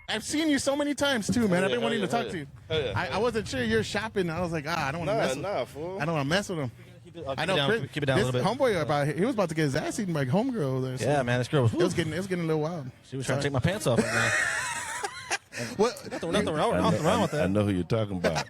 I've seen you so many times too, man. I've been wanting to talk yeah. to you. Hell yeah. I wasn't sure you're shopping. I was like, I don't want to mess with him. Fool. I don't want to mess with him. I know. Chris, keep it down a this little bit. homeboy he was about to get his ass eaten by homegirl over there. So Yeah, man, this girl was. it was getting a little wild. She was trying to take my pants off. What? Nothing wrong with I that. know who you're talking about.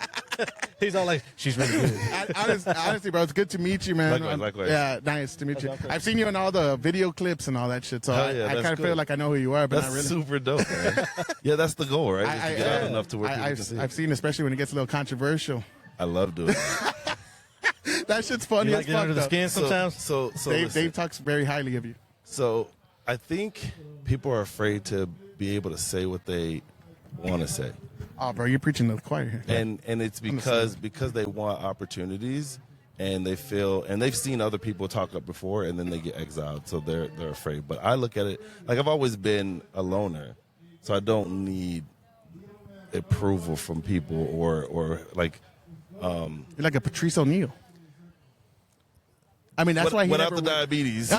He's all like, she's really good. Honestly, bro, it's good to meet you, man. Likewise. Yeah, nice to meet you. I've seen you in all the video clips and all that shit, so Hell I yeah, kind that's of feel good. like I know who you are, but That's not really. super dope, man. Yeah, that's the goal, right? Just to get out enough to where people can see. I've seen, especially when it gets a little controversial. I love doing it. That shit's funny You as like getting fuck. under the though. skin sometimes? So Dave listen. talks very highly of you. So I think people are afraid to be able to say what they want to say, Oh, bro, you're preaching to the choir here. and it's because they want opportunities, and they feel, and they've seen other people talk up before, and then they get exiled, so they're afraid. But I look at it like I've always been a loner, so I don't need approval from people or like. You're like a Patrice O'Neal. I mean, that's why he without never the went- diabetes.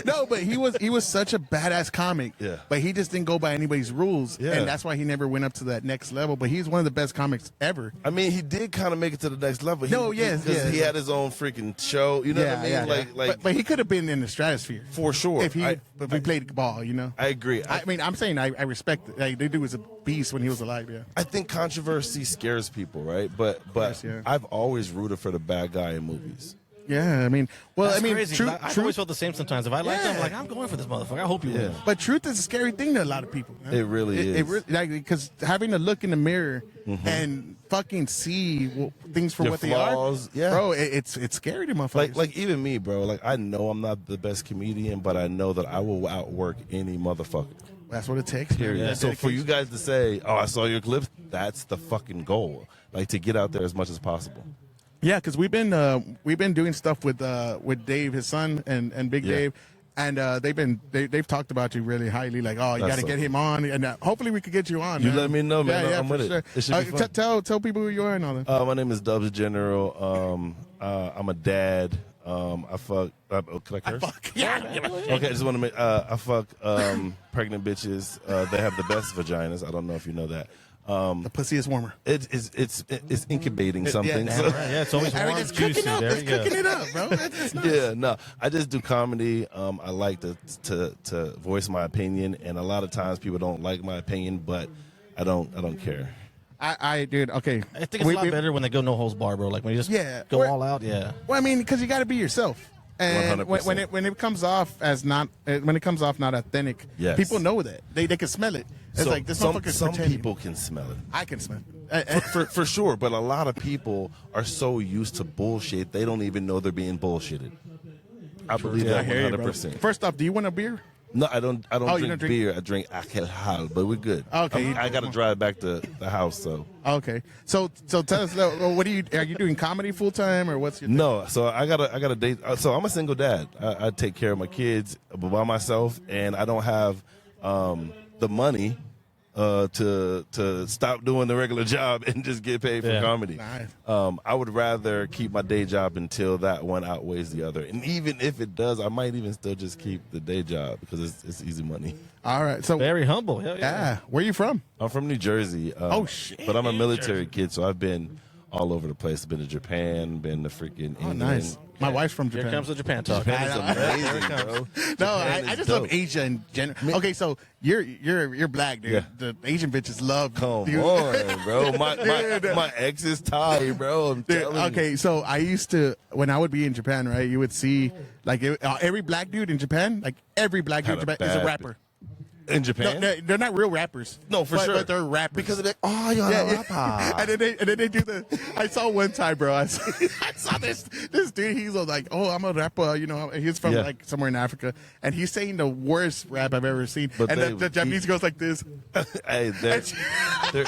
No, but he was such a badass comic. Yeah. But he just didn't go by anybody's rules. Yeah. And that's why he never went up to that next level. But he's one of the best comics ever. I mean, he did kind of make it to the next level. Yes. He had his own freaking show. You know what I mean? Like but he could have been in the stratosphere. for sure. If he played ball, you know. I agree. I mean, I'm saying I respect it. Like, the dude was a beast when he was alive, yeah. I think controversy scares people, right? But course, yeah. I've always rooted for the bad guy in movies. Yeah, I mean, well, That's I mean, crazy. 'cause I've always truth, felt the same sometimes. If I like them, I'm like, I'm going for this motherfucker. I hope you win. but truth is a scary thing to a lot of people. Man. It really is. Because having to look in the mirror and fucking see things for Your what flaws, they are, yeah. bro, it's scary to motherfuckers. Like even me, bro. Like I know I'm not the best comedian, but I know that I will outwork any motherfucker. That's what it takes. man. Period. That So for you dedication. guys to say, "Oh, I saw your clips," that's the fucking goal. Like to get out there as much as possible. Yeah, because we've been doing stuff with Dave, his son, and Big Yeah. Dave, and they've talked about you really highly. Like, oh, you got That's to get so him on, and hopefully we could get you on. You man. let me know, man. Yeah, I'm for with it. sure. It should be fun. Tell people who you are and all that. My name is Dubs General. I'm a dad. I fuck. Can I curse? Yeah. Okay, I just want to make. I fuck pregnant bitches. They have the best vaginas. I don't know if you know that. The pussy is warmer. It's incubating something. Yeah, so- Right, yeah, it's always I mean, warm, it's juicy. cooking up. There It's you go. cooking it up, bro. It's nice. Yeah, no, I just do comedy. I like to voice my opinion, and a lot of times people don't like my opinion, but I don't care. Dude, okay. I think it's a lot better when they go no holds bar, bro. Like when you just go all out. Yeah. Well, I mean, because you got to be yourself. And 100%. when it comes off as not authentic, Yes. people know that they can smell it. It's So like this some motherfucker's some pretending. people can smell it. I can smell it. For sure, but a lot of people are so used to bullshit they don't even know they're being bullshitted. I believe Yeah, I that hear you, bro. 100%. First off, do you want a beer? No, I don't Oh, you drink don't drink- beer. I drink alcohol, but we're good. Okay. I got to drive back to the house, so. Okay, so tell us, what are you doing comedy full time or what's your No, so I got a date. So I'm a single dad. I take care of my kids by myself, and I don't have the money to stop doing the regular job and just get paid for Yeah. comedy. Nice. I would rather keep my day job until that one outweighs the other. And even if it does, I might even still just keep the day job because it's easy money. All right, so Very humble. Hell yeah. yeah, where you from? I'm from New Jersey. Oh, shit. But I'm a military kid, so I've been all over the place. Been to Japan, been to freaking Oh, England. nice. My wife's from Here Japan. comes the Japan talk. Japan is amazing, bro. No, Japan I is just dope. love Asia in general. Okay, so you're black, dude. Yeah. The Asian bitches love Come you. on, bro. My Dude. my ex is Thai, bro. I'm Dude, telling you. okay, so I used to, when I would be in Japan, right, you would see, like, every black dude in Japan, like, every black dude in Had a Japan is a bad rapper. In No, Japan? they're not real rappers. No, for but, sure. But they're rappers. Because they're like, oh, you're Yeah, a yeah. rapper. and then they do the. I saw one time, bro. I saw this dude. He's like, "Oh, I'm a rapper," you know. He's from Yeah. like somewhere in Africa, and he's saying the worst rap I've ever seen. But and they- the Japanese goes like this. Hey, they're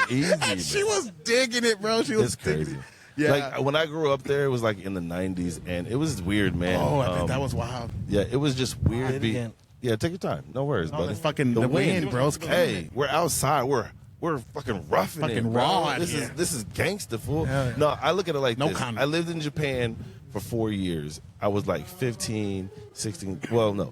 easy. And she man. was digging it, bro. She was It's crazy. digging it. Yeah. Like when I grew up there, it was like in the '90s, and it was weird, man. Oh, I bet that was wild. Yeah, it was just weird. Say it again. Yeah, take your time. No worries, buddy. that's fucking the wind, bro. It's killing Hey, we're outside. We're fucking roughing Fucking it, bro. raw out This here. is this is gangster, fool. Yeah. No, I look at it like No this. comment. I lived in Japan for 4 years. I was like 15, 16. Well, no.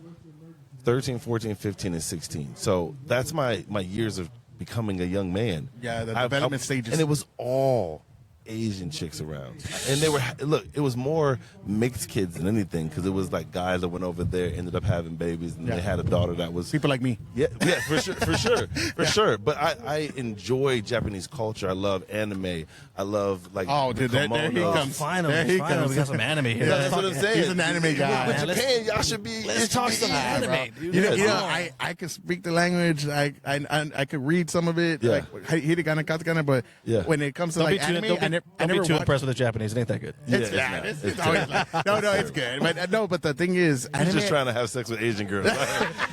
13, 14, 15, and 16. So that's my years of becoming a young man. Yeah, the development stages. And it was all Asian chicks around. And they were, look, it was more mixed kids than anything, because it was like guys that went over there, ended up having babies, and they had a daughter that was people like me. Yeah, for sure. But I enjoy Japanese culture. I love anime. I love like there he comes. Finally, we got some anime here. Yeah, that's what I'm saying. He's an anime guy. With Japan, y'all should be. Let's talk some anime, dude. You know, I could speak the language. I could read some of it. Yeah. Like hiragana, katakana, but when it comes to like anime, I never be too watched. impressed with the Japanese. It ain't that good. It's always like, no, it's good. But no, but the thing is, He's just trying to have sex with Asian girls.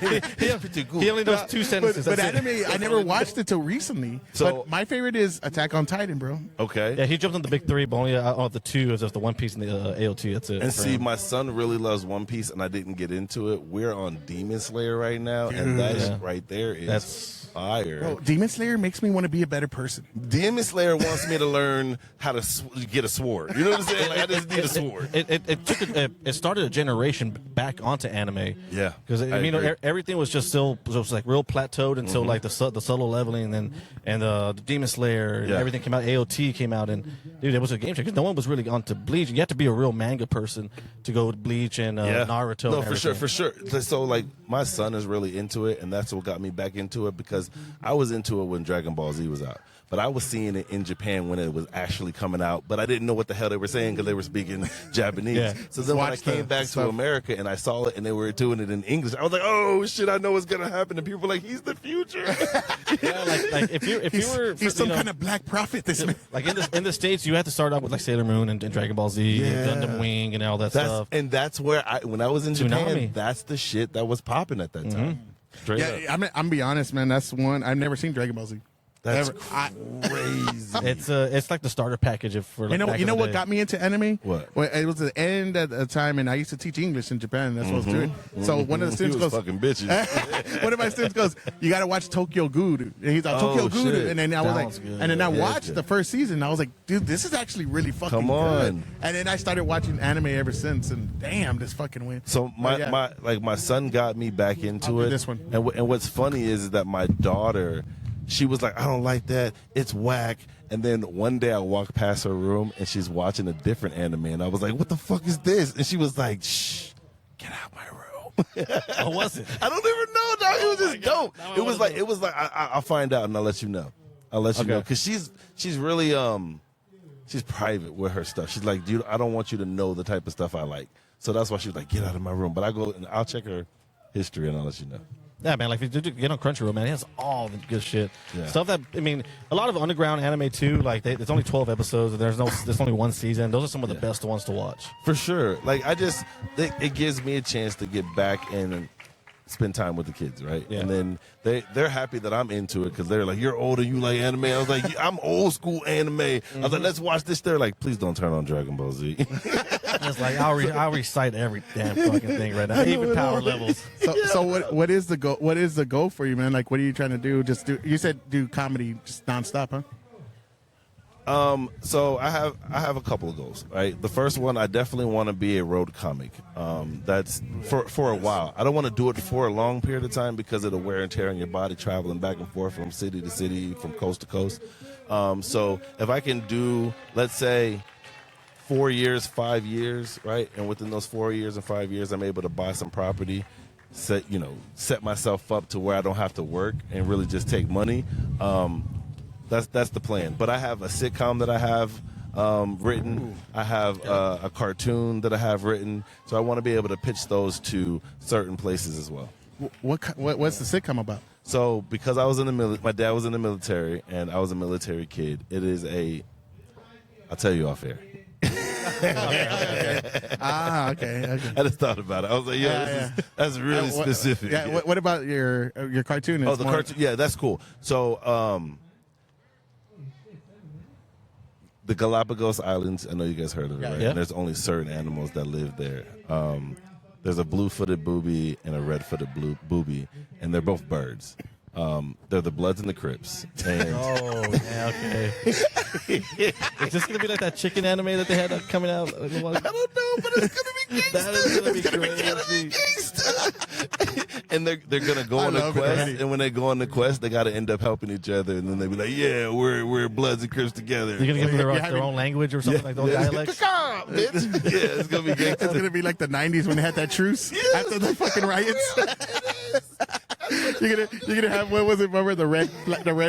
He only knows two sentences. But that's it. anime, I never watched it till recently. So- but my favorite is Attack on Titan, bro. Okay. Yeah, he jumped on the big three, but only on the two is just the One Piece and the AOT. That's it. And for see, him. my son really loves One Piece, and I didn't get into it. We're on Demon Slayer right now, and that right there is That's fire. Bro, Demon Slayer makes me want to be a better person. Demon Slayer wants me to learn how to get a sword. You know what I'm saying? Like, I just need a sword. It started a generation back onto anime. Yeah, because I you know agree. everything was just still was like real plateaued until like the subtle leveling, and the Demon Slayer and everything came out. AOT came out, and dude, it was a game changer because no one was really onto Bleach. You have to be a real manga person to go with Bleach and Naruto. No, and for sure. So like my son is really into it, and that's what got me back into it, because I was into it when Dragon Ball Z was out. But I was seeing it in Japan when it was actually coming out, but I didn't know what the hell they were saying because they were speaking Japanese. Yeah. So then when I Watch came the back to stuff. America and I saw it and they were doing it in English, I was like, oh shit, I know what's gonna happen. And people were like, he's the future. Yeah, like if you were He's some kind of black prophet. This man. like in the States, you had to start out with like Sailor Moon and Dragon Ball Z and Gundam Wing and all that stuff. And that's where when I was in Japan, Tsunami. that's the shit that was popping at that time. Straight up. Yeah, I'm be honest, man. That's one I've never seen Dragon Ball Z. That's Ever. crazy. It's like the starter package for You know, back you in know the what day. got me into anime? What? Well, it was the end at the time, and I used to teach English in Japan. That's what I was doing. So one of the He students was goes, fucking bitches. one of my students goes, "You got to watch Tokyo Ghoul." And he's like, "Tokyo Ghoul," shit. and then I was That like, one's good. and then I Yeah, watched yeah. the first season. And I was like, "Dude, this is actually really fucking Come good." on. And then I started watching anime ever since, and damn, this fucking win. So my son got me back into I'll do it. this one. And what's funny is that my daughter, she was like, I don't like that. It's whack. And then one day I walked past her room and she's watching a different anime, and I was like, what the fuck is this? And she was like, shh, get out my room. Oh, was it? I don't even know, dog. It was just dope. It was like I'll find out and I'll let you know. I'll let you know, because she's really she's private with her stuff. She's like, dude, I don't want you to know the type of stuff I like. So that's why she was like, get out of my room. But I go and I'll check her history and I'll let you know. Yeah, man. Like if you get on Crunchyroll, man, it has all the good shit. Yeah. Stuff that a lot of underground anime too. Like it's only 12 episodes. And there's only one season. Those are some of the best ones to watch. For sure. Like it gives me a chance to get back and spend time with the kids, right? Yeah. And then they're happy that I'm into it, because they're like, you're older, you like anime. I was like, I'm old school anime. I was like, let's watch this. They're like, please don't turn on Dragon Ball Z. It's like I'll recite every damn fucking thing right now, even power levels. So what is the goal? What is the goal for you, man? Like, what are you trying to do? You said do comedy just nonstop, huh? So I have a couple of goals, right? The first one, I definitely want to be a road comic. That's for a while. I don't want to do it for a long period of time because of the wear and tear on your body, traveling back and forth from city to city, from coast to coast. So if I can do, let's say, 4 years, 5 years, right? And within those 4 years and 5 years, I'm able to buy some property, set myself up to where I don't have to work and really just take money. That's the plan. But I have a sitcom that I have written. I have a cartoon that I have written. So I want to be able to pitch those to certain places as well. What's the sitcom about? So because I was in the my dad was in the military and I was a military kid. It is I'll tell you off air. Okay. I just thought about it. I was like, that's really specific. Yeah. What about your cartoon? Oh, the cartoon. Yeah, that's cool. So, the Galapagos Islands. I know you guys heard of it, right? Yeah. And there's only certain animals that live there. There's a blue-footed booby and a red-footed booby, and they're both birds. They're the Bloods and the Crips. And Oh, yeah, okay. Is this gonna be like that chicken anime that they had coming out? I I don't know, but it's gonna be gangsta. That is gonna be crazy. Gangsta. and they're gonna go I on a love it quest, already. and when they go on the quest, they got to end up helping each other, and then they be like, "Yeah, we're Bloods and Crips together." You're gonna give them Yeah, their own language or something like those dialects. Bitch. Yeah, it's gonna be It's gangster. gonna be like the '90s when they had that truce after the fucking riots. You're gonna have, what was it? Remember the red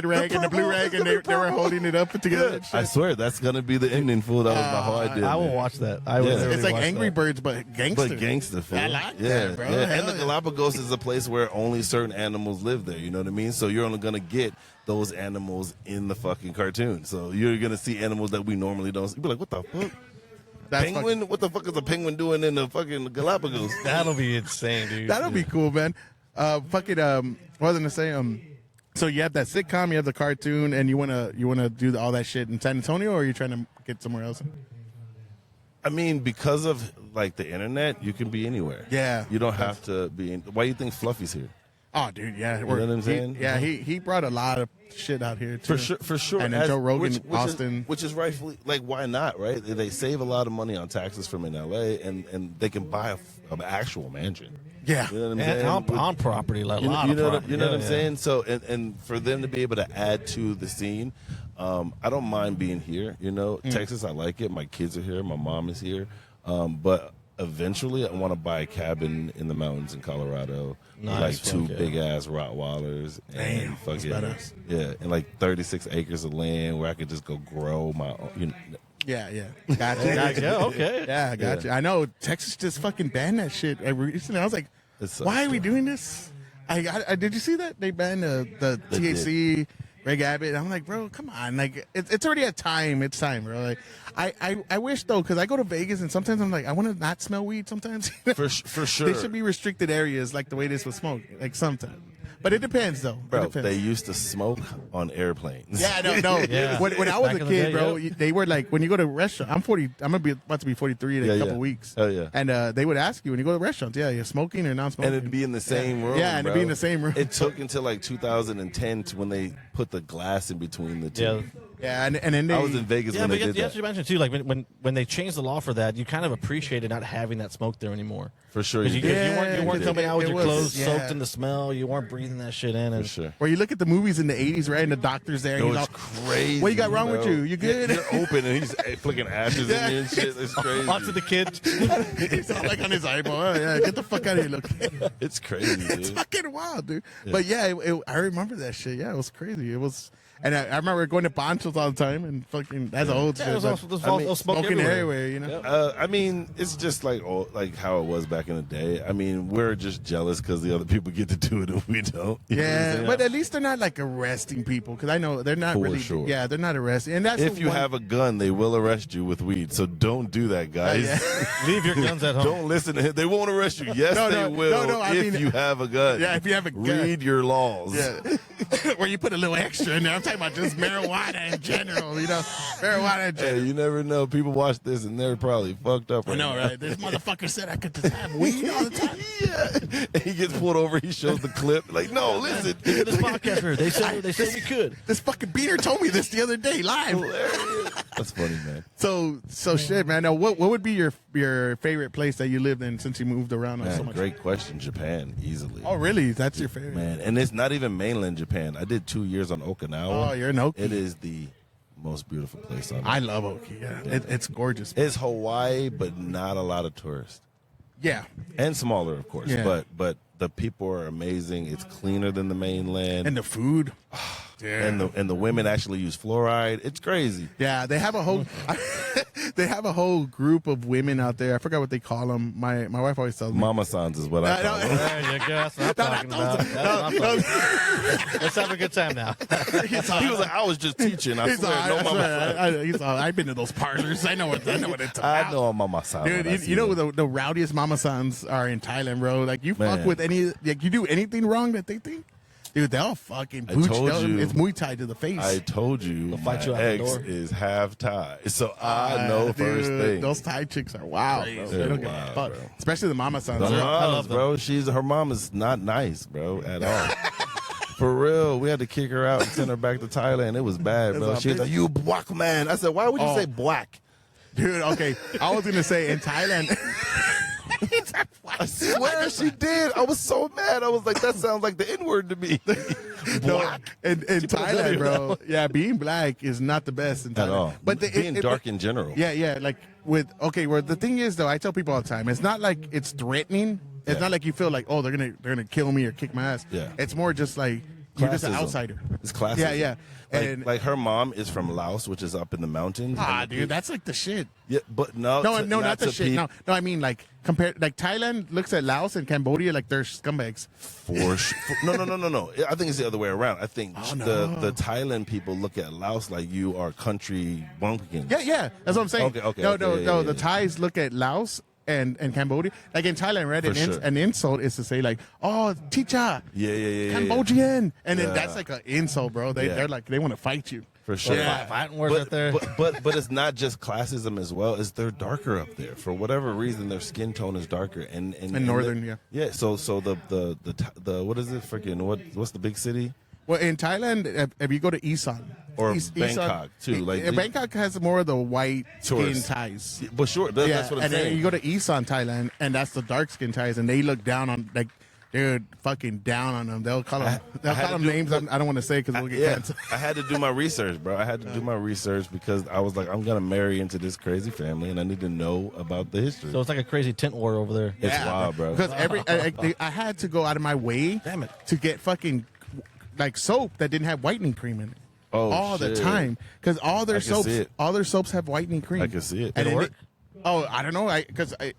rag and the blue rag, and they were holding it up together. And I shit. swear that's gonna be the ending. Fool, that was my whole idea. I will man. watch that. I will Yeah. literally It's like watch Angry that. Birds, but gangster. But gangster, fool. I like yeah, that, bro. Yeah. Hell And the yeah. Galapagos is a place where only certain animals live there. You know what I mean? So you're only gonna get those animals in the fucking cartoon. So you're gonna see animals that we normally don't see. You'll be like, what the fuck? That's Penguin? What the fuck is a penguin doing in the fucking Galapagos? That'll be insane, dude. That'll be cool, man. Fucking what was I gonna say? So you have that sitcom, you have the cartoon, and you wanna do all that shit in San Antonio, or are you trying to get somewhere else? I mean, because of like the internet, you can be anywhere. Yeah. You don't have to be in. Why do you think Fluffy's here? Oh, dude, yeah. know what I'm saying? He brought a lot of shit out here too. For sure. And then As- Joe Rogan, which Austin. which is rightfully, like, why not, right? They save a lot of money on taxes from in LA, and they can buy an actual mansion. Yeah. You know what I'm And saying? on property, like a You know, lot you of know, property. you know what I'm Yeah, saying? So, and for them to be able to add to the scene, I don't mind being here. You know, Texas, I like it. My kids are here. My mom is here. But eventually, I want to buy a cabin in the mountains in Colorado, Nice. like two Fuck yeah. big ass Rottweilers, and Damn, fuck that's yeah, badass. yeah, and like 36 acres of land where I could just go grow my own. You know, Yeah. Gotcha. Yeah, okay. Yeah, gotcha. I know Texas just fucking banned that shit. Recently, I was like, It sucks, why are we bro. doing this? I did you see that they banned the They THC, Greg Abbott? I'm like, bro, come on, like it's already a time. It's time, bro. Like, I wish though, because I go to Vegas and sometimes I'm like, I want to not smell weed. Sometimes for sure. they should be restricted areas like the way this was smoked. Like sometimes, but it depends though. Bro, it depends. they used to smoke on airplanes. Yeah, no. Yeah. When I was Back a in the kid, day, bro, yeah. they were like, when you go to a restaurant, I'm 40, I'm gonna be about to be 43 in Yeah, a yeah. couple weeks. Oh, yeah. And they would ask you when you go to restaurants, yeah, you're smoking or non-smoking, And it'd be in the same room. Yeah, and it'd bro. be in the same room. It took until like 2010 to when they put the glass in between the two. Yeah. Yeah, and then they. I was in Vegas Yeah, when but they you did have that. to mention too, like when they changed the law for that, you kind of appreciated not having that smoke there anymore. For sure, 'Cause you you, did. you weren't, you Yeah, weren't it- coming out with it your was- clothes yeah. soaked in the smell. You weren't breathing that shit in. And For sure. Where you look at the movies in the 80s, right? And the doctor's there. Yo, and he's it's all, crazy. What you got wrong with bro. you? You good? You're open and he's flicking ashes Yeah. in you and shit. It's crazy. onto the kid. he's all like on his eyeball. Oh, yeah, get the fuck out of here, look. It's crazy, It's dude. fucking wild, dude. But yeah, I remember that shit. Yeah, it was crazy. It was, and I remember going to Ponchos all the time and fucking that's old Yeah, shit. it was but also, I mean, smoke smoking everywhere. everywhere, you know. I mean, it's just like how it was back in the day. I mean, we're just jealous because the other people get to do it and we don't. You know what I'm Yeah, saying? but at least they're not like arresting people because I know they're not For really. sure. Yeah, they're not arresting, and that's if the you one- have a gun, they will arrest you with weed. So don't do that, guys. yeah. Leave your guns at home. Don't listen to him. They won't arrest you. Yes, No, they no, will no, I if mean- you have a gun. Yeah, if you have a gun. Read your laws. Yeah. Where you put a little extra in there. I'm talking about just marijuana in general, you know. Marijuana in Hey, general. you never know. People watch this and they're probably fucked up. I know, now. right? This motherfucker said I could just have weed all the time. Yeah. And he gets pulled over. He shows the clip. Like, no, listen. This podcaster, they said we could. This fucking beater told me this the other day live. That's funny, man. So shit, man. Now, what would be your favorite place that you lived in since you moved around so Man, much? great question. Japan, easily. Oh, really? That's your favorite? Man, and it's not even mainland Japan. I did 2 years on Okinawa. Oh, you're in Oki. It is the most beautiful place on earth. I love Oki. Yeah, it's gorgeous. It's Hawaii, but not a lot of tourists. Yeah, And smaller, of course. Yeah. But the people are amazing. It's cleaner than the mainland. and the food. Yeah. And the women actually use fluoride. It's crazy. Yeah, they have a whole they have a whole group of women out there. I forgot what they call them. My wife always tells me. Mama Sans is what I call them. There you go. That's what I'm talking about. That's what I'm talking about. Let's have a good time now. He's all- He was like, I was just teaching. I he's swear, all- no I Mama swear, Sans. he's all, I've been to those parlors. I know what it's about. I know a Mama Sans. Dude, when I see you know them. the rowdiest mama sons are in Thailand, bro. Like you fuck Man. with any, like you do anything wrong that they think, dude, they'll fucking I pooch. told you. It's Muay Thai to the face. I told you, fight my you out the ex door. is half Thai, so I know first Dude, thing. Those Thai chicks are wild, bro. They They're don't give a wild, fuck. bro. Especially the mama sons. The They're- moms, bro. Her mom is not nice, bro, at all. For real, we had to kick her out and send her back to Thailand. It was bad, bro. That's She was all like, "You black man." I said, "Why would you Oh. say black?" Dude, okay. I was gonna say in Thailand. I swear she did. I was so mad. I was like, that sounds like the N-word to me. No, in Thailand, bro. Yeah, being black is not the best in Thailand. At all. But being dark in general. Yeah. Like well, the thing is though, I tell people all the time, it's not like it's threatening. It's Yeah. not like you feel like, oh, they're gonna kill me or kick my ass. Yeah. It's more just like you're just an Classism. outsider. It's classism. Yeah. And Like her mom is from Laos, which is up in the mountains. dude, that's like the shit. Yeah, but no, No, not the to shit. No, I mean like compared. Like Thailand looks at Laos and Cambodia like they're scumbags. For sure. No. I think it's the other way around. I think Oh, no. the Thailand people look at Laos like you are country bumpkins. Yeah. That's what I'm saying. Okay, No. yeah. The Thais look at Laos and Cambodia. Like in Thailand, right? For sure. An insult is to say like, oh, Ticha, Yeah. Cambodian, and then Yeah. that's like an insult, bro. They're like they want to fight you. For sure. Yeah. Fighting words out there. But it's not just classism as well. Is they're darker up there for whatever reason. Their skin tone is darker and northern, yeah. Yeah. So the what is it? Freaking what's the big city? Well, in Thailand, if you go to Isan Or Bangkok, too, like the- Bangkok has more of the white skin Tourists. Thais. But sure, that's what I'm and then saying. you go to Isan, Thailand, and that's the dark skin Thais, and they look down on like they're fucking down on them. They'll call them names I don't want to say because we'll get canceled. I had to do my research, bro. I had to do my research because I was like, I'm gonna marry into this crazy family, and I need to know about the history. So it's like a crazy tent war over there. It's wild, bro. Because I had to go out of my way Damn it. to get fucking like soap that didn't have whitening cream in it. Oh, all the shit. time because all their I can see it. soaps have whitening cream. I can see it. And Did it then work? I don't know. Because I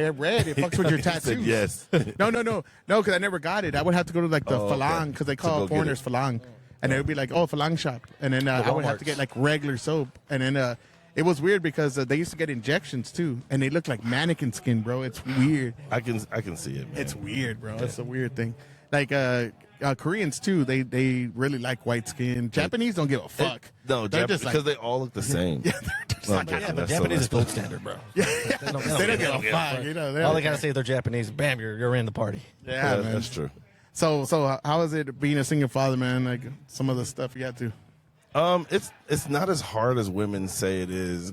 read it fucks with your He said tattoos. yes. No. Because I never got it. I would have to go to like the Oh, okay. Falang because they To call go get foreigners it. Falang, and it would be like, oh, Falang shop, and then I would have to Walmarts. get like regular soap, and then it was weird because they used to get injections too, and they look like mannequin skin, bro. It's weird. I can see it, man. It's weird, bro. It's a weird thing. Like Koreans too, they really like white skin. Japanese don't give a fuck. No, they're just because like, they all look the same. they're just like, Okay, Yeah, but that's so Japanese is messed gold up. standard, bro. they don't give a fuck. You know, All they gotta say is they're Japanese. Bam, you're in the party. yeah, Yeah, man. that's true. So how is it being a single father, man? Like some of the stuff you had to. It's not as hard as women say it is.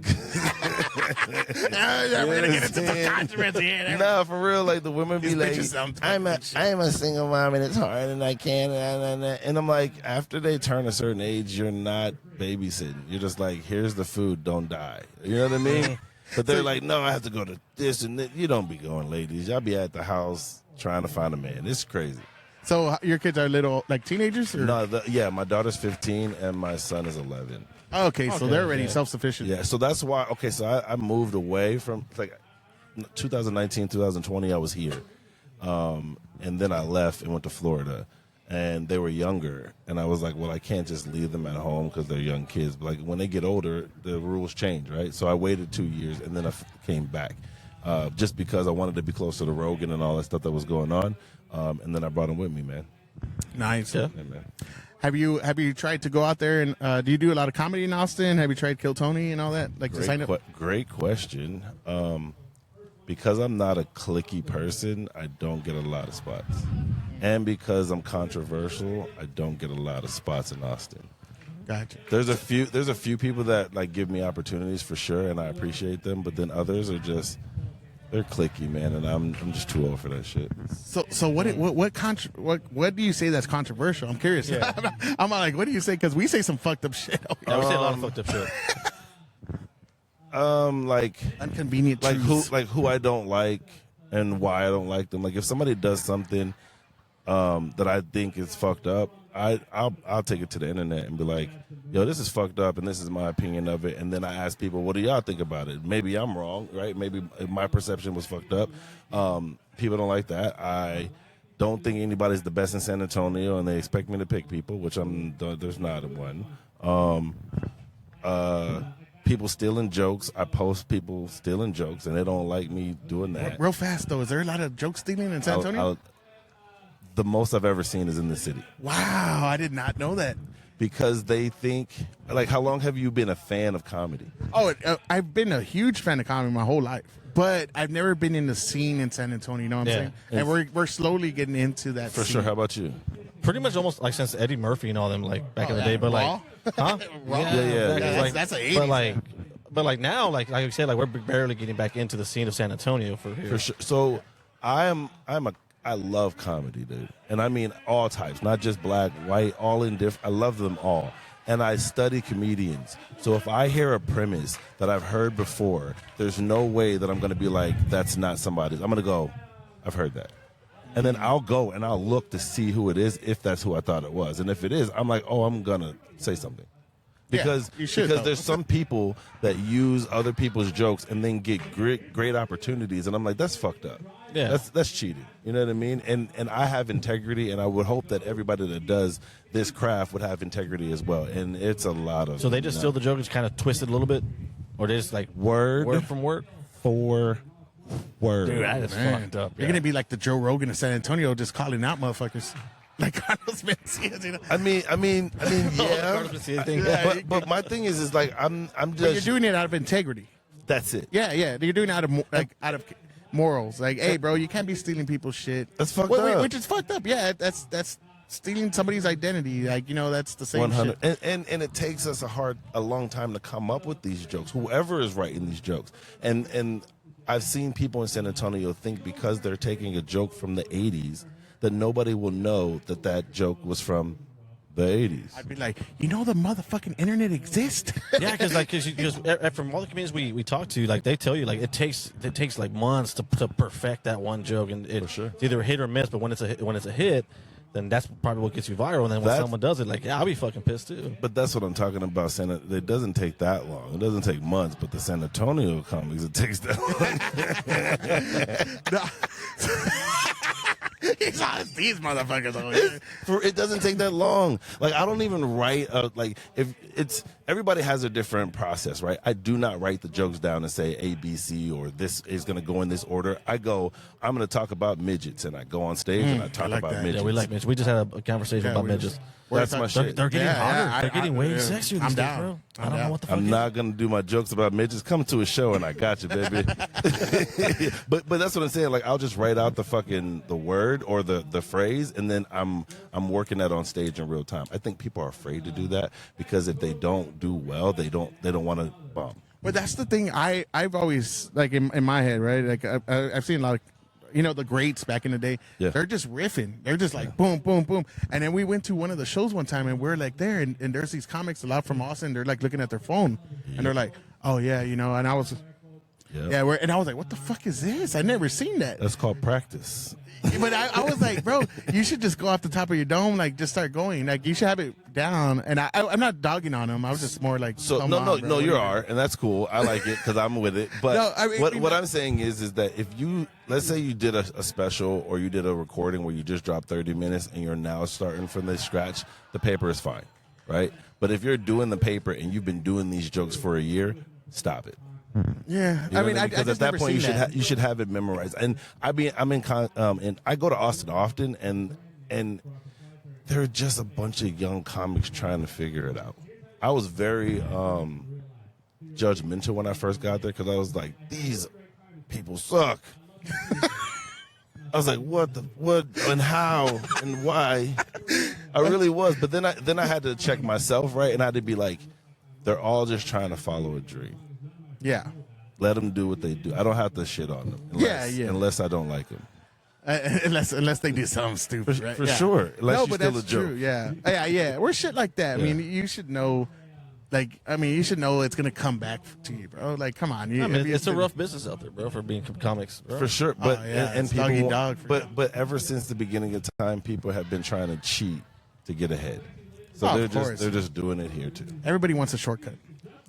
Yeah, we're gonna get into some controversy here. Nah, for real. Like the women be These like, bitches sound I'm a single mom and it's hard and I can't. And I'm like, after they turn a certain age, you're not babysitting. You're just like, here's the food, don't die. You know what I mean? But they're like, no, I have to go to this and that. You don't be going, ladies. Y'all be at the house trying to find a man. It's crazy. So your kids are little, like teenagers? Or? No, yeah, my daughter's 15 and my son is 11. Okay, so they're already yeah. self-sufficient. Yeah, so that's why. Okay, so I moved away from like 2019, 2020. I was here, and then I left and went to Florida, and they were younger, and I was like, well, I can't just leave them at home because they're young kids. But like when they get older, the rules change, right? So I waited 2 years, and then I came back, just because I wanted to be closer to Rogan and all that stuff that was going on, and then I brought him with me, man. Nice. Yeah. Yeah, man. Have you tried to go out there and do you do a lot of comedy in Austin? Have you tried Kill Tony and all that? Like to sign up? Great question. Because I'm not a cliquey person, I don't get a lot of spots. And because I'm controversial, I don't get a lot of spots in Austin. Gotcha. There's a few people that like give me opportunities for sure, and I appreciate them. But then others are just they're cliquey, man, and I'm just too old for that shit. So what do you say that's controversial? I'm curious. I'm like, what do you say? Because we say some fucked up shit. Yeah, we say a lot of fucked up shit. Like Inconvenient truths. who I don't like and why I don't like them. Like if somebody does something that I think is fucked up, I'll take it to the internet and be like, yo, this is fucked up and this is my opinion of it. And then I ask people, what do y'all think about it? Maybe I'm wrong, right? Maybe my perception was fucked up. People don't like that. I don't think anybody's the best in San Antonio, and they expect me to pick people, which there's not one. People stealing jokes. I post people stealing jokes, and they don't like me doing that. Real fast though, is there a lot of joke stealing in San Antonio? The most I've ever seen is in the city. Wow, I did not know that. Because they think, like, how long have you been a fan of comedy? Oh, I've been a huge fan of comedy my whole life, but I've never been in the scene in San Antonio. You know what I'm Yeah. saying? And we're slowly getting into that. For scene. sure. How about you? Pretty much almost like since Eddie Murphy and all them, like back in the yeah. day. But Raw? like, huh? Raw? Yeah. Yeah, Like, that's an 80s. but like now, like I said, like we're barely getting back into the scene of San Antonio for here. For sure. So I love comedy, dude. And I mean all types, not just black, white, all in different. I love them all. And I study comedians. So if I hear a premise that I've heard before, there's no way that I'm going to be like, that's not somebody's. I'm going to go, I've heard that. And then I'll go and I'll look to see who it is, if that's who I thought it was. And if it is, I'm like, oh, I'm going to say something. Because, you should, because though. there's some people that use other people's jokes and then get great opportunities. And I'm like, that's fucked up. Yeah. That's cheating. You know what I mean? And I have integrity, and I would hope that everybody that does this craft would have integrity as well. And it's a lot of. So they just steal the joke and kind of twist it a little bit, or they just like word from word. for word. Dude, that is Man, fucked up. You're gonna be like the Joe Rogan of San Antonio, just calling out motherfuckers like Carlos Mencia. You know? I mean, yeah. Carlos Mencia thing. Yeah. But my thing is like I'm But you're just. doing it out of integrity. That's it. Yeah. You're doing it out of morals. Like, hey, bro, you can't be stealing people's shit. That's fucked up. Which is fucked up. Yeah, that's stealing somebody's identity. Like, that's the same 100 shit. and it takes us a long time to come up with these jokes, whoever is writing these jokes. And I've seen people in San Antonio think because they're taking a joke from the 80s that nobody will know that joke was from the 80s. I'd be like, the motherfucking internet exists. Yeah, because from all the comedians we talk to, like they tell you, like it takes like months to perfect that one joke, and it's either a hit or miss. But when it's a hit, then that's probably what gets you viral. And then when someone does it, like, yeah, I'll be fucking pissed too. But that's what I'm talking about. It doesn't take that long. It doesn't take months. But the San Antonio comics, it takes that long. These motherfuckers over here. It doesn't take that long. Like I don't even write. Like if it's everybody has a different process, right? I do not write the jokes down and say A, B, C, or this is going to go in this order. I'm going to talk about midgets, and I go on stage and I talk like about that. midgets. Yeah, we like midgets. We just had a conversation about midgets. That's my shit. They're getting hotter. I- They're getting I- way yeah. sexier I'm these days, down. bro. I I'm don't know down. what the fuck. I'm not gonna do my jokes about midgets. Come to a show and I got you, baby. but that's what I'm saying. Like I'll just write out the word or the phrase, and then I'm working that on stage in real time. I think people are afraid to do that because if they don't do well, they don't want to bomb. But that's the thing I've always, like, in my head, right? Like, I've seen a lot of, the greats back in the day. Yeah. They're just riffing. They're just like, boom, boom, boom. And then we went to one of the shows one time, and we're like there, and there's these comics, a lot from Austin. They're like looking at their phone, and they're like, oh, yeah, and I was, and I was like, what the fuck is this? I never seen that. That's called practice. But I was like, bro, you should just go off the top of your dome, like, just start going. Like, you should have it down. And I'm not dogging on him. I was just more like, So come no, on, no, bro. no, you are, and that's cool. I like it because I'm with it. But No, I mean, what I'm saying is that if you, let's say you did a special or you did a recording where you just dropped 30 minutes and you're now starting from the scratch, the paper is fine, right? But if you're doing the paper and you've been doing these jokes for a year, stop it. Yeah, You know I mean, what I because just at that never point seen you should have it memorized. And and I go to Austin often, and there are just a bunch of young comics trying to figure it out. I was very judgmental when I first got there because I was like, these people suck. I was like, what and how and why? I really was, but then I had to check myself, right, and I had to be like, they're all just trying to follow a dream. Yeah. Let them do what they do. I don't have to shit on them. Unless I don't like them. Unless they do something stupid, right? For sure. Unless no, you but steal that's a joke. true. Yeah. We're shit like that. Yeah. I mean, you should know. Like, you should know it's gonna come back to you, bro. Like, come on. I mean, it's a rough business out there, bro, for being comics. Bro. For sure. But and it's dog eat people dog for but ever since the beginning of time, people have been trying to cheat to get ahead. So Oh, of course. they're just doing it here too. Everybody wants a shortcut.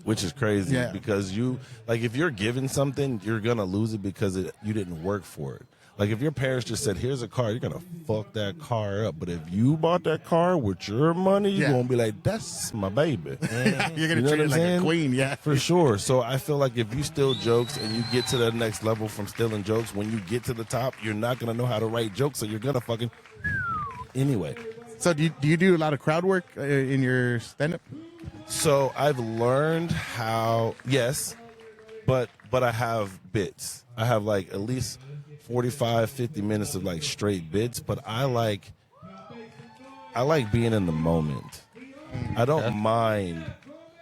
Which is crazy Yeah. because if you're given something, you're gonna lose it because you didn't work for it. Like if your parents just said, "Here's a car," you're gonna fuck that car up. But if you bought that car with your money, you're gonna be like, "That's my baby." You're gonna You know treat what it I'm like saying? a queen. Yeah. For sure. So I feel like if you steal jokes and you get to the next level from stealing jokes, when you get to the top, you're not gonna know how to write jokes, so you're gonna fucking anyway. So do you do a lot of crowd work in your stand-up? So I've learned how, yes, but I have bits. I have like at least 45, 50 minutes of like straight bits, but I like being in the moment. I don't mind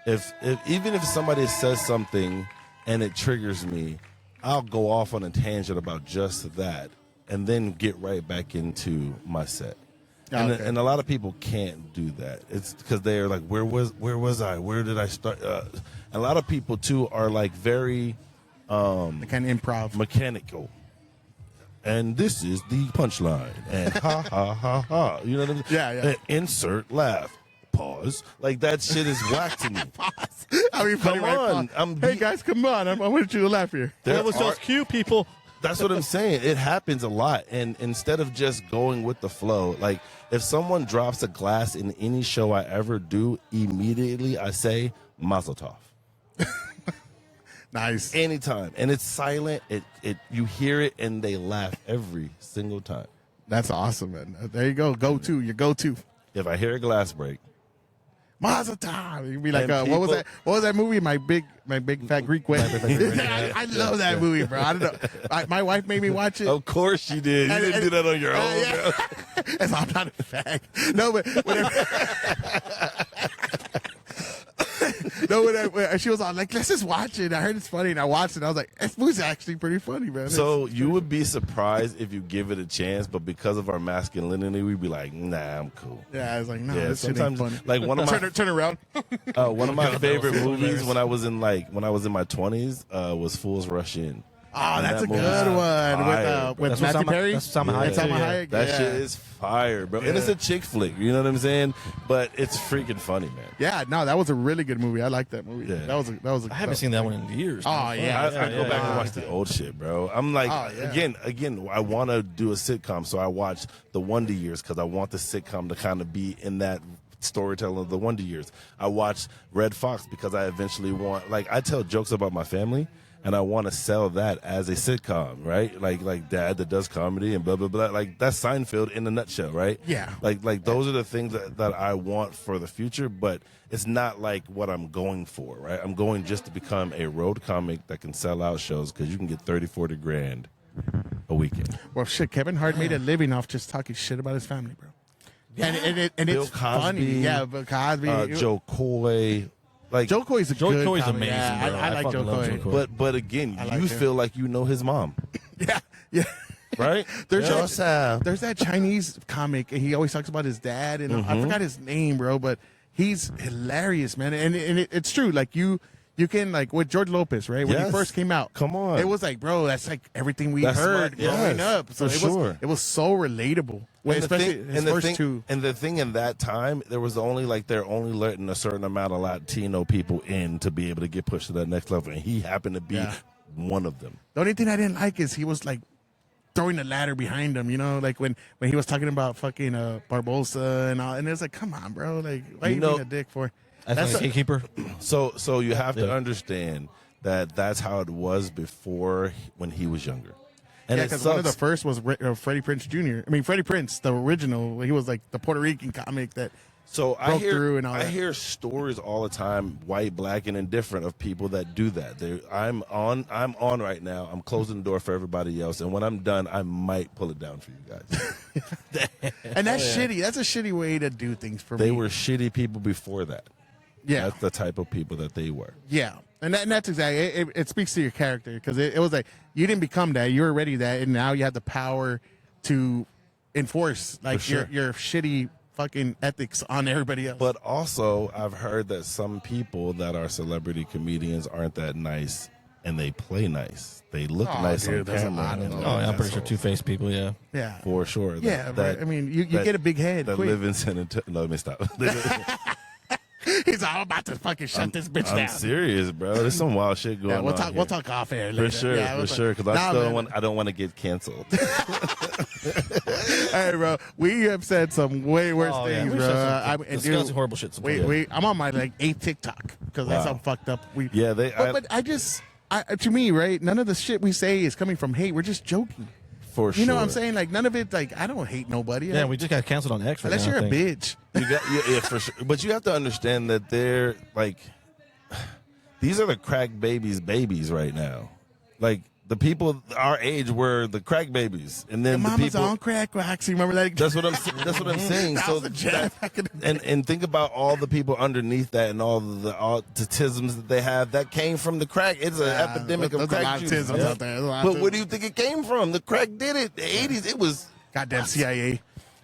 if even if somebody says something and it triggers me, I'll go off on a tangent about just that. and then get right back into my set. Okay. And a lot of people can't do that. It's because they're like, where was I? Where did I start? A lot of people too are like very They kind of improv. mechanical. And this is the punchline. And ha ha ha ha. You know what I'm saying? Yeah, yeah. And insert laugh. Pause. Like that shit is whack to me. I mean, funny, Come right? on, Hey guys, come on! I want you to laugh here. There That was are- just cute, people. That's what I'm saying. It happens a lot. And instead of just going with the flow, like if someone drops a glass in any show I ever do, immediately I say Mazel Tov. Nice. Anytime. And it's silent. It you hear it and they laugh every single time. That's awesome, man. There you go. Go to your go-to. If I hear a glass break, Mazel tov. You'd be like, And what was people- that? What was that movie? My big fat Greek wedding. I love that movie, bro. I don't know. My wife made me watch it. of course you did. You didn't do that on your own, yeah. bro. And so I'm not a fag. No, but whatever. No, when she was on like, let's just watch it. I heard it's funny, and I watched it. And I was like, this movie's actually pretty funny, man. So you would be surprised if you give it a chance, but because of our masculinity, we'd be like, nah, I'm cool. Yeah, I was like, no, Yeah, this shit ain't sometimes funny. like one of my Turn around. one of my favorite movies when I was in my 20s was Fools Rush In. Oh, And that's that a movie's good one fire, with That's Matthew what Perry. that's Salma Hayek. And Salma Yeah. Hayek. That yeah. shit is fire, bro. And it's a chick flick, you know what I'm saying? But it's freaking funny, man. Yeah, no, that was a really good movie. I like that movie. Yeah. That was. I haven't seen that one in years. Oh, man. yeah. I go back and watch the old shit, bro. I'm like, Oh, yeah. again, I want to do a sitcom, so I watch the Wonder Years because I want the sitcom to kind of be in that storytelling of the Wonder Years. I watch Red Fox because I eventually want, like, I tell jokes about my family, and I want to sell that as a sitcom, right? Like dad that does comedy and blah blah blah. Like that's Seinfeld in a nutshell, right? Yeah. Like those are the things that I want for the future, but it's not like what I'm going for, right? I'm going just to become a road comic that can sell out shows because you can get 30-40 grand a weekend. Well, shit, Kevin Hart made a living off just talking shit about his family, bro. And Bill it's Cosby, funny. Yeah, Bill Cosby. Joe Coy, like Joe Coy's a Joe good Coy's comic. amazing, Yeah, bro. I like fucking Joe love Coy. Joe Coy. But again, like you him. feel like you know his mom, Yeah, yeah. right? There's Yeah. there's that Chinese comic, and he always talks about his dad, and I forgot his name, bro, but he's hilarious, man. And it's true. Like you can like with George Lopez, right? When he Yes. first came out, Come on. it was like, bro, that's like everything we That's heard my- growing yes, up. So for it sure. was so relatable. When, And the especially thing- his and the first thing- two. And the thing in that time, there was only like they're only letting a certain amount of Latino people in to be able to get pushed to that next level, and he happened to be Yeah. one of them. The only thing I didn't like is he was like throwing the ladder behind him, you know, like when he was talking about fucking Barbosa and all, and it was like, come on, bro, like why You you know- being a dick for? That's a gatekeeper. So you have to understand that that's how it was before when he was younger. And Yeah, it because one of the sucks. first was Freddie Prinze Jr. I mean, Freddie Prinze, the original. He was like the Puerto Rican comic that. So I broke hear through and all I that. hear stories all the time, white, black, and indifferent, of people that do that. I'm on right now. I'm closing the door for everybody else, and when I'm done, I might pull it down for you guys. And that's shitty. That's a shitty way to do things for me. They were shitty people before that. Yeah. That's the type of people that they were. Yeah. And that's exactly it speaks to your character because it was like you didn't become that. You were already that. And now you have the power to enforce like sure. your shitty fucking ethics on everybody else. But also, I've heard that some people that are celebrity comedians aren't that nice, and they play nice. They look Oh, nice dude, on there's a camera. lot of and them. all Oh, yeah, I'm that pretty sure stuff. two-faced people, yeah. yeah. For sure. Yeah, That- right. I mean, you that- get a big head that quick. live in San Antonio. No, let me stop. He's all about to fucking shut this bitch I'm down. serious, bro. There's some wild shit going Yeah, on. we'll talk. here. We'll talk off air For later. sure, Yeah, we'll for talk- sure. Because Nah, man. I don't want to get canceled. Hey, bro, we have said some way worse Oh, yeah. things, We bro. said some I'm- and disgusting, dude, horrible shit sometimes. I'm on my like 8th TikTok because that's Wow. how fucked up we. Yeah, But to me, right? None of the shit we say is coming from hate. We're just joking. For sure. You know what I'm saying? Like none of it. Like I don't hate nobody. Yeah, we just got canceled on X right unless now, you're I a think. bitch. Yeah, for sure. But you have to understand that they're like, these are the crack babies right now. Like the people our age were the crack babies, and then the Mama's people. on crack rocks. You remember that? That's what I'm saying. That So was the jam back in the day. and think about all the people underneath that and all the autisms that they have that came from the crack. It's an epidemic of there's a crack lot of juice. tisms out there. There's a lot But of where do you think it came from? The crack did it. The 80s, it was. Goddamn CIA.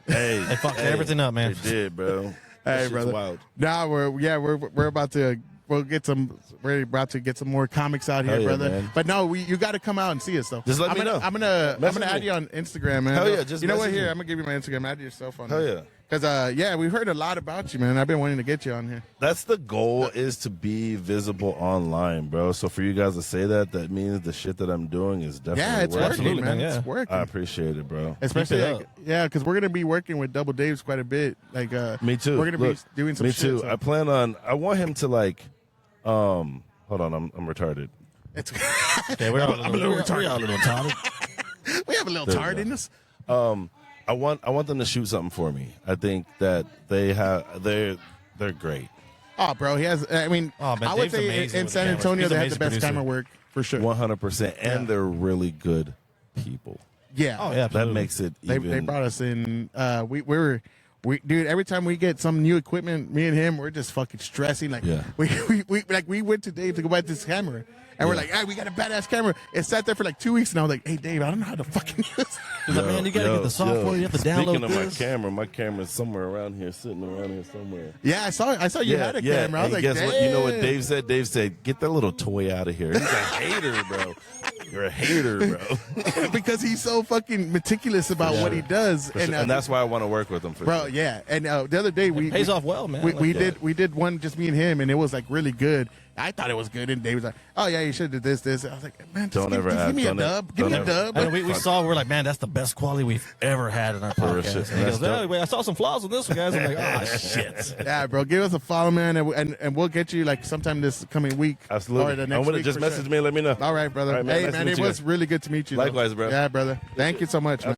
Hey, They fucked everything up, man. They did, bro. That Hey, shit's brother. wild. Nah, we're about to. We'll get some. We're about to get some more comics out here, Hell yeah, brother. man. But no, you got to come out and see us though. Just let I'm me gonna, know. I'm gonna Message add me. you on Instagram, man. Hell yeah, just you know what? message Here, me. I'm gonna give you my Instagram. Add yourself on. Hell yeah. Because yeah, we've heard a lot about you, man. I've been wanting to get you on here. That's the goal, is to be visible online, bro. So for you guys to say that, that means the shit that I'm doing is definitely Yeah, it's working. working, Absolutely, man. man, yeah. It's working. I appreciate it, bro. Especially, Keep it like, up. yeah, because we're gonna be working with Double Dave's quite a bit. Like, Me too. We're gonna Look, be doing some. Me shit, too. so- I plan on. I want him to like. Hold on. I'm retarded. It's, Okay, we're all I'm a little retarded. We're all a little retarded. we have a little There you tard go. in us. I want them to shoot something for me. I think that they're great. Oh, bro, he has. I mean, Oh, man, I would Dave's say amazing in with San the cameras. Antonio He's they an have the best amazing camera producer. work for sure. 100%, and they're really good people. Yeah. Oh yeah, That absolutely. makes it They even. brought us in. We dude. Every time we get some new equipment, me and him, we're just fucking stressing. Like, Yeah. we went to Dave to go buy this camera, and we're like, hey, we got a badass camera. It sat there for like 2 weeks, and I was like, hey, Dave, I don't know how to fucking use it. He's like, man, you gotta get the software. You have to download Speaking of this. my camera's somewhere around here, sitting around here somewhere. Yeah, I saw you had a camera. I was and like, guess what? You know what damn. Dave said? Dave said, "Get that little toy out of here." He's a hater, bro. You're a hater, bro. Because he's so fucking meticulous about what he does, And that's why I want to work with him. For bro, sure. yeah. And the other day we Pays we- off well, man. We Like, we did one just me and him, and it was like really good. I thought it was good, and Dave was like, "Oh yeah, you should have did this." I was like, "Man, just Don't give, ever just ask- give me a don't dub, ever- give me a don't dub." And we saw, we're like, man, that's the best quality we've ever had in our real podcast. shit. And he That's goes, dope. anyway, I saw some flaws in this one, guys. I'm like, oh shit. Yeah, bro, give us a follow, man, and we'll get you like sometime this coming week. Absolutely. Or the I'm next gonna week just for message sure. me and let me know. All right, brother. All right, man. Hey, Nice to man, meet it you was guys. really good to meet you. though. Likewise, bro. Yeah, brother. Thank you so much. Man.